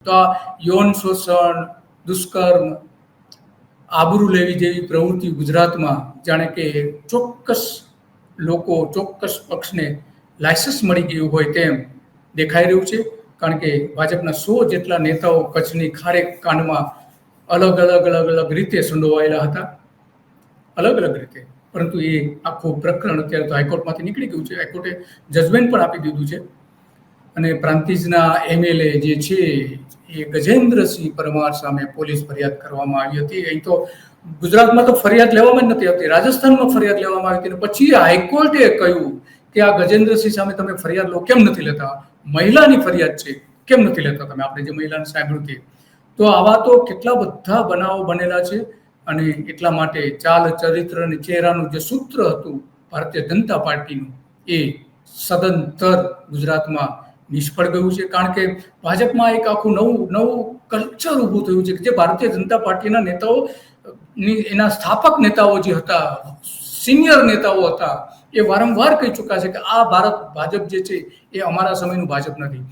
તો આ યૌન શોષણ, દુષ્કર્મ, આબરૂ લેવી જેવી પ્રવૃત્તિ ગુજરાતમાં જાણે કે ચોક્કસ લોકો, ચોક્કસ પક્ષને લાયસન્સ મળી ગયું હોય તેમ દેખાઈ રહ્યું છે. કારણ કે ભાજપના 100 જેટલા નેતાઓ કચ્છની ખારેક કાંડમાં અલગ અલગ રીતે સંડોવાયેલા હતા, અલગ અલગ રીતે. પરંતુ એ આખું પ્રકરણ અત્યારે તો હાઈકોર્ટમાંથી નીકળી ગયું છે. હાઈકોર્ટે જજમેન્ટ પણ આપી દીધું છે. અને પ્રાંતિજના MLA જે છે એ ગજેન્દ્રસિંહ પરમાર સામે પોલીસ ફરિયાદ કરવામાં આવી હતી. અહીં તો ગુજરાતમાં તો ફરિયાદ લેવામાં જ નથી આવતી, રાજસ્થાનમાં ફરિયાદ લેવામાં આવી હતી. અને પછી હાઈકોર્ટે કહ્યું કે આ ગજેન્દ્રસિંહ સામે તમે ફરિયાદ લો, કેમ નથી લેતા? મહિલાની ફરિયાદ છે, કેમ નથી લેતા તમે? આપણે જે મહિલાને સાંભળ્યું તે. તો આવા તો કેટલા બધા બનાવો બનેલા છે. અને એટલા માટે ચાલ, ચરિત્ર અને ચહેરાનું જે સૂત્ર હતું ભારતીય જનતા પાર્ટીનું, એ સદંતર ગુજરાતમાં નિષ્ફળ ગયું છે. કારણ કે ભાજપમાં એક આખું નવું કલ્ચર ઊભું થયું છે કે જે ભારતીય જનતા પાર્ટીના નેતાઓ, એના સ્થાપક નેતાઓ જે હતા, સિનિયર નેતાઓ હતા, એ વારંવાર કહી ચૂક્યા છે કે આ ભાજપ જે છે એ અમારા સમયનું ભાજપ નથી.